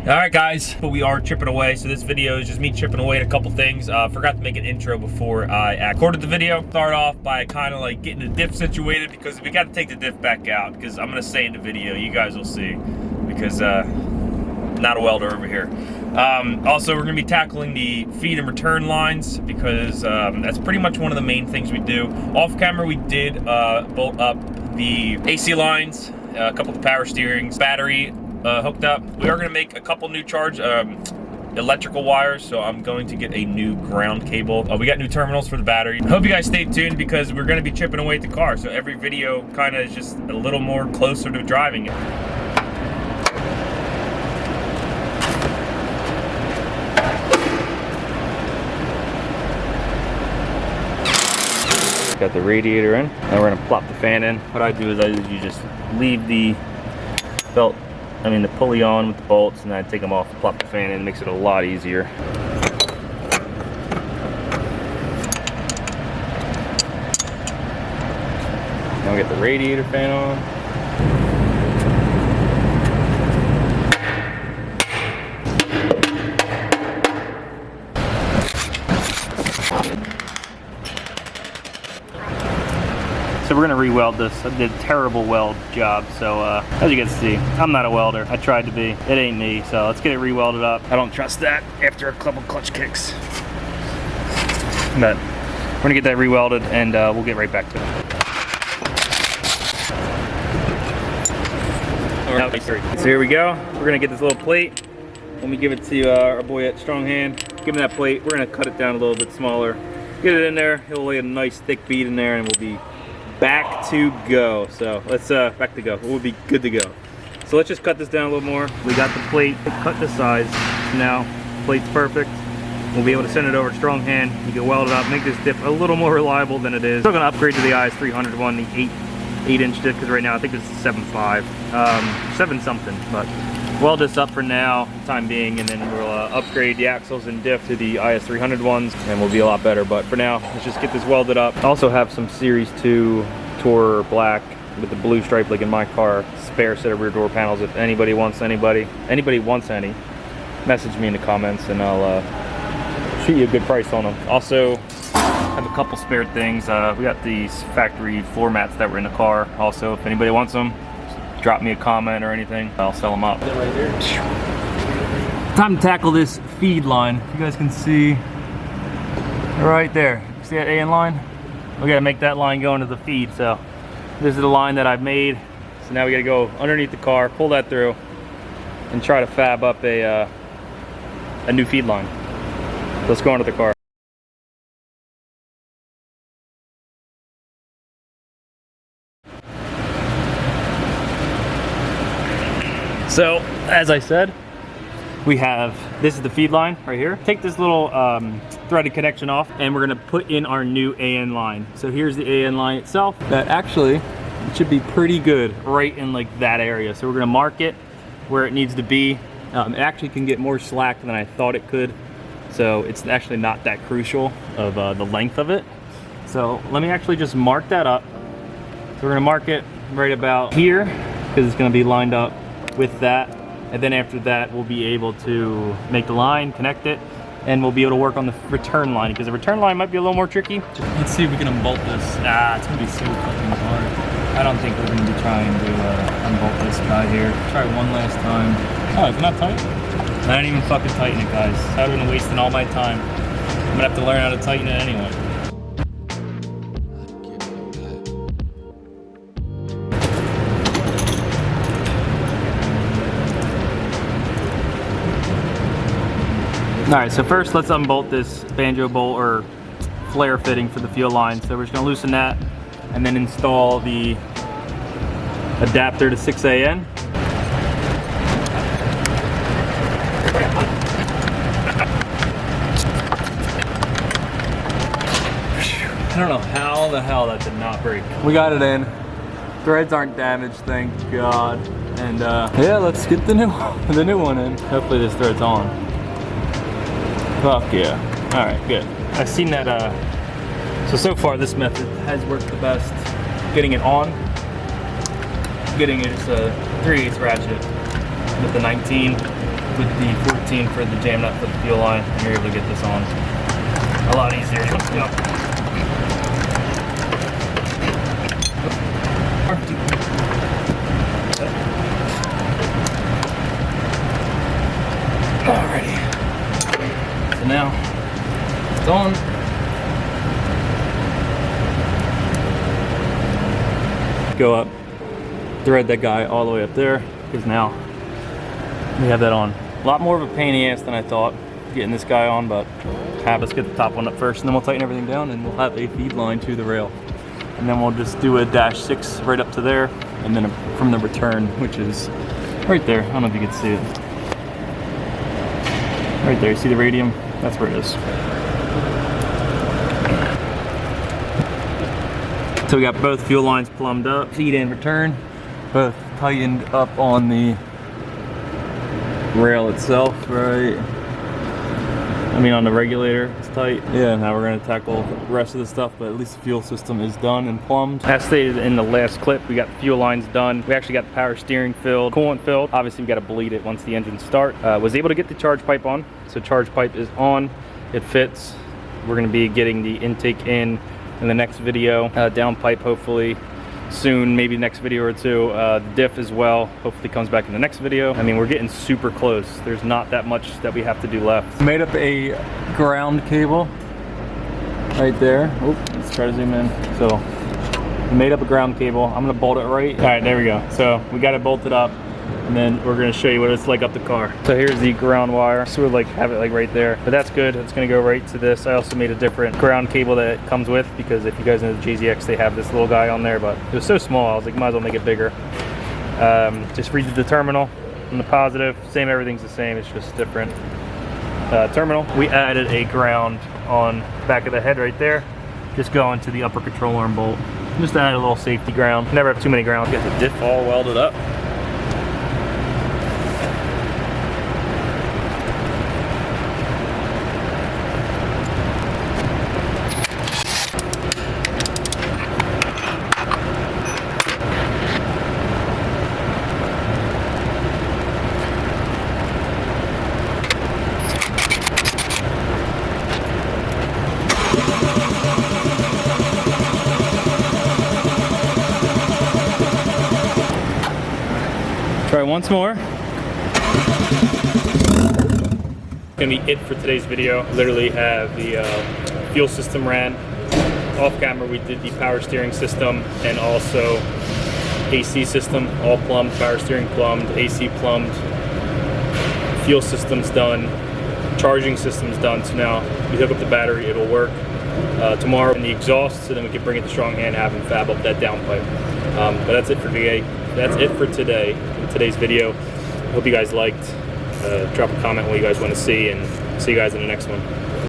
Alright guys, but we are chipping away, so this video is just me chipping away at a couple things. Forgot to make an intro before I recorded the video. Start off by kind of like getting the diff situated because we got to take the diff back out because I'm going to say in the video, you guys will see, because not a welder over here. Also, we're going to be tackling the feed and return lines because that's pretty much one of the main things we do. Off camera, we did bolt up the AC lines, a couple of the power steerings, battery hooked up. We are going to make a couple new electrical wires, so I'm going to get a new ground cable. We got new terminals for the battery. I hope you guys stay tuned because we're going to be chipping away at the car, so every video kind of is just a little more closer to driving it. Got the radiator in, and we're gonna plop the fan in. What I do is you just leave the belt, the pulley on with the bolts, and then I take them off, plop the fan in. It makes it a lot easier. Now we get the radiator fan on. So we're gonna re-weld this. I did a terrible weld job, so as you can see, I'm not a welder. I tried to be. It ain't me, so let's get it re-welded up. I don't trust that after a couple clutch kicks. But we're gonna get that re-welded and we'll get right back to it. So here we go. We're gonna get this little plate. Let me give it to our boy at Strong Hand. Give him that plate. We're gonna cut it down a little bit smaller. Get it in there. He'll lay a nice thick bead in there and we'll be back to go. So let's back to go. We'll be good to go. So let's just cut this down a little more. We got the plate cut to size. Now plate's perfect. We'll be able to send it over to Strong Hand. You can weld it up, make this diff a little more reliable than it is. Still gonna upgrade to the IS300 one, the 8-inch diff, because right now I think it's 7.5, 7 something. But weld this up for now, time being, and then we'll upgrade the axles and diff to the IS300 ones, and we'll be a lot better. But for now, let's just get this welded up. I also have some Series 2 Tourer black with the blue stripe, like in my car, spare set of rear door panels. If anybody wants any, message me in the comments, and I'll shoot you a good price on them. Also, have a couple spare things. We got these factory floor mats that were in the car. Also, if anybody wants them, drop me a comment or anything, I'll sell them up. Right there. Time to tackle this feed line. You guys can see right there. See that AN line? We gotta make that line go into the feed. So this is the line that I've made. So now we gotta go underneath the car, pull that through, and try to fab up a new feed line. Let's go into the car. So, as I said, this is the feed line right here. Take this little threaded connection off, and we're gonna put in our new AN line. So here's the AN line itself. That actually, it should be pretty good right in like that area. So we're gonna mark it where it needs to be. It actually can get more slack than I thought it could. So it's actually not that crucial of the length of it. So let me actually just mark that up. So we're gonna mark it right about here, because it's gonna be lined up with that, and then after that we'll be able to make the line, connect it, and we'll be able to work on the return line, because the return line might be a little more tricky. Let's see if we can unbolt this. It's gonna be so fucking hard. I don't think we're gonna be trying to unbolt this guy here. Try one last time. Oh, is it not tight? I didn't even fucking tighten it, guys. I would've been wasting all my time. I'm gonna have to learn how to tighten it anyway. Alright, so first let's unbolt this banjo bolt or flare fitting for the fuel line. So we're just going to loosen that and then install the adapter to 6AN. I don't know how the hell that did not break. We got it in. Threads aren't damaged, thank God. And yeah, let's get the new one in. Hopefully this thread's on. Fuck yeah. Alright, good. I've seen that, so far this method has worked the best. Getting it on, getting it, it's a 3/8 ratchet with the 19. with the 14 for the jam nut for the fuel line, and you're able to get this on a lot easier. Let's go. Alrighty. So now it's on. Go up, thread that guy all the way up there, because now we have that on. A lot more of a pain in the ass than I thought getting this guy on, but let's get the top one up first, and then we'll tighten everything down, and we'll have a feed line to the rail. And then we'll just do a -6 right up to there, and then from the return, which is right there. I don't know if you can see it. Right there, you see the radium? That's where it is. So we got both fuel lines plumbed up, feed and return, both tightened up on the rail itself, right? I mean on the regulator, it's tight. Yeah, now we're gonna tackle the rest of the stuff, but at least the fuel system is done and plumbed. As stated in the last clip, we got the fuel lines done. We actually got the power steering filled, coolant filled. Obviously we gotta bleed it once the engine starts. Was able to get the charge pipe on. So charge pipe is on, it fits. We're gonna be getting the intake in the next video. Down pipe hopefully soon, maybe next video or two. The diff as well, hopefully comes back in the next video. I mean, we're getting super close. There's not that much that we have to do left. Made up a ground cable right there. Oop, let's try to zoom in. So, made up a ground cable. I'm gonna bolt it right. All right, there we go. So, we got it bolted up, and then we're gonna show you what it's like up the car. So here's the ground wire. So we'll like have it like right there, but that's good. It's gonna go right to this. I also made a different ground cable that it comes with, because if you guys know the JZX, they have this little guy on there, but it was so small, I was like, might as well make it bigger. Just redid the terminal on the positive. Same, everything's the same, it's just different terminal. We added a ground on the back of the head right there, just going to the upper control arm bolt. Just add a little safety ground. Never have too many grounds. Get the diff all welded up. Try once more. Gonna be it for today's video. Literally have the fuel system ran. Off camera we did the power steering system and also AC system, all plumbed, power steering plumbed, AC plumbed, fuel system's done, charging system's done. So now we hook up the battery, it'll work. Tomorrow in the exhaust, so then we can bring it to Strong Hand, have them fab up that downpipe. But that's it for today. That's it for today. Today's video. Hope you guys liked. Drop a comment what you guys want to see, and see you guys in the next one.